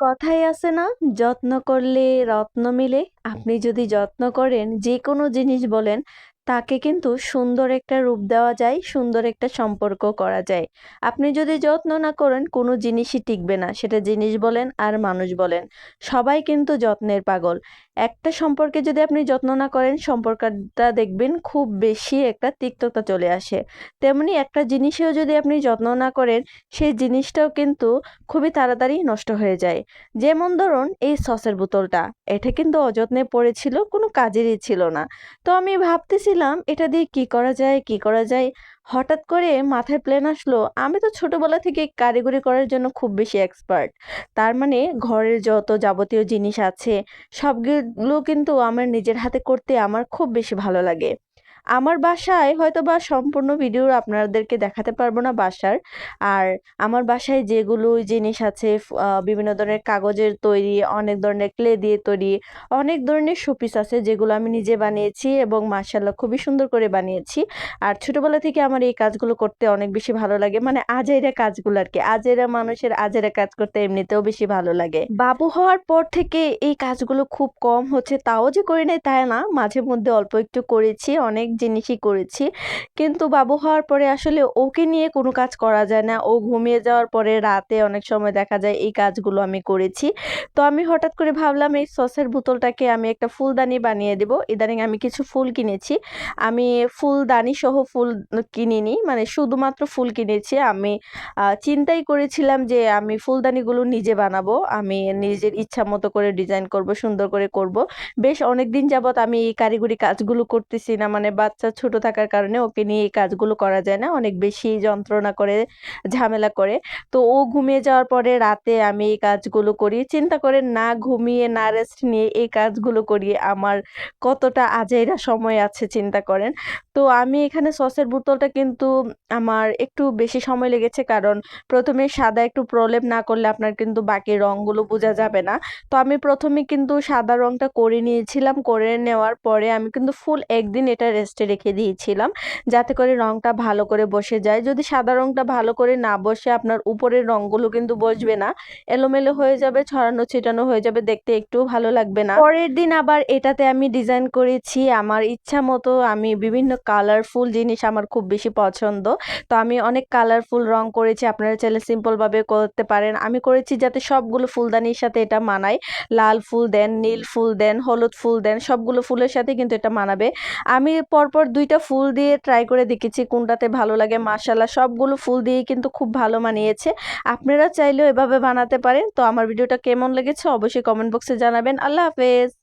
কথাই আছে না, যত্ন করলে রত্ন মিলে। আপনি যদি যত্ন করেন, যে কোনো জিনিস বলেন, তাকে কিন্তু সুন্দর একটা রূপ দেওয়া যায়, সুন্দর একটা সম্পর্ক করা যায়। আপনি যদি যত্ন না করেন, কোনো জিনিসই টিকবে না। সেটা জিনিস বলেন আর মানুষ বলেন। সবাই কিন্তু যত্নের পাগল। একটা সম্পর্কে যদি আপনি যত্ন না করেন, সম্পর্কটা দেখবেন খুব বেশি একটা তিক্ততা চলে আসে। তেমনি একটা জিনিসেও যদি আপনি যত্ন না করেন, সেই জিনিসটাও কিন্তু খুবই তাড়াতাড়ি নষ্ট হয়ে যায়। যেমন ধরুন এই সসের বোতলটা, এটা কিন্তু অযত্নে পড়েছিল, কোনো কাজেরই ছিল না। তো আমি ভাবতেছিলাম এটা দিয়ে কি করা যায়, কি করা যায়। হঠাৎ করে মাথায় প্ল্যান আসলো, আমি তো ছোটবেলা থেকে কারিগরি করার জন্য খুব বেশি এক্সপার্ট। তার মানে ঘরের যত যাবতীয় জিনিস আছে সবগুলো কিন্তু আমার নিজের হাতে করতে আমার খুব বেশি ভালো লাগে। আমার বাসায় হয়তোবা সম্পূর্ণ ভিডিও আপনাদেরকে দেখাতে পারবো না বাসার। আর আমার বাসায় যেগুলো জিনিস আছে বিভিন্ন ধরনের কাগজের তৈরি, অনেক ধরনের ক্লে দিয়ে তৈরি, অনেক ধরনের শোপিস আছে যেগুলো আমি নিজে বানিয়েছি এবং মাশাআল্লাহ খুবই সুন্দর করে বানিয়েছি। আর ছোটবেলা থেকে আমার এই কাজগুলো করতে অনেক বেশি ভালো লাগে, মানে আজেইরা কাজগুলো আর কি। আজেইরা মানুষের আজেইরা কাজ করতে এমনিতেও বেশি ভালো লাগে। বাবু হওয়ার পর থেকে এই কাজগুলো খুব কম হচ্ছে, তাও যে করি নাই তাই না, মাঝে মধ্যে অল্প একটু করেছি, অনেক জিনিসই করেছি। কিন্তু বাবু হওয়ার পরে আসলে ওকে নিয়ে কোনো কাজ করা যায় না। ও ঘুমিয়ে যাওয়ার পরে রাতে অনেক সময় দেখা যায় এই কাজগুলো আমি করেছি। তো আমি হঠাৎ করে ভাবলাম এই সসের বোতলটাকে আমি একটা ফুলদানি বানিয়ে দেব। ইদানিং আমি কিছু ফুল কিনেছি। আমি ফুলদানি সহ ফুল কিনিনি, মানে শুধুমাত্র ফুল কিনেছি। আমি চিন্তাই করেছিলাম যে আমি ফুলদানিগুলো নিজে বানাবো। আমি নিজের ইচ্ছা মতো করে ডিজাইন করব, সুন্দর করে করব। বেশ অনেকদিন যাবৎ আমি এই কারিগরি কাজগুলো করতেছি না, মানে বাচ্চা ছোট থাকার কারণে ওকে নিয়ে এই কাজগুলো করা যায় না, অনেক বেশি যন্ত্রণা করে, ঝামেলা করে। তো ও ঘুমিয়ে যাওয়ার পরে রাতে আমি এই কাজগুলো করি। চিন্তা করেন, না ঘুমিয়ে না রেস্ট নিয়ে এই কাজগুলো করি, আমার কতটা আজাইরা সময় আছে চিন্তা করেন। তো আমি এখানে সসের বোতলটা কিন্তু আমার একটু বেশি সময় লেগেছে, কারণ প্রথমে সাদা একটু প্রলেপ না করলে আপনার কিন্তু বাকি রঙগুলো বোঝা যাবে না। তো আমি প্রথমে কিন্তু সাদা রংটা করে নিয়েছিলাম, করে নেওয়ার পরে আমি কিন্তু ফুল একদিন এটা রেস্টে রেখে দিয়েছিলাম, যাতে করে রংটা ভালো করে বসে যায়। যদি সাদা রংটা ভালো করে না বসে, আপনার উপরের রংগুলো কিন্তু বসবে না, এলোমেলো হয়ে যাবে, ছড়ানো ছিটানো হয়ে যাবে, দেখতে একটুও ভালো লাগবে না। পরের দিন আবার এটাতে আমি ডিজাইন করেছি আমার ইচ্ছা মতো। আমি বিভিন্ন কালারফুল জিনিস আমার খুব বেশি পছন্দ। তো আমি অনেক কালারফুল রং করেছি, আপনারা চাইলে সিম্পল ভাবে করতে পারেন। আমি করেছি যাতে সবগুলো ফুলদানির সাথে এটা মানায়। লাল ফুল দেন, নীল ফুল দেন, হলুদ ফুল দেন, সবগুলো ফুলের সাথে কিন্তু এটা মানাবে। আমি পরপর ২টা ফুল দিয়ে ট্রাই করে দেখেছি কোনটাতে ভালো লাগে। মাশাআল্লাহ সবগুলো ফুল দিয়েই কিন্তু খুব ভালো মানিয়েছে। আপনারা চাইলেও এভাবে বানাতে পারেন। তো আমার ভিডিওটা কেমন লেগেছে অবশ্যই কমেন্ট বক্সে জানাবেন। আল্লাহ হাফেজ।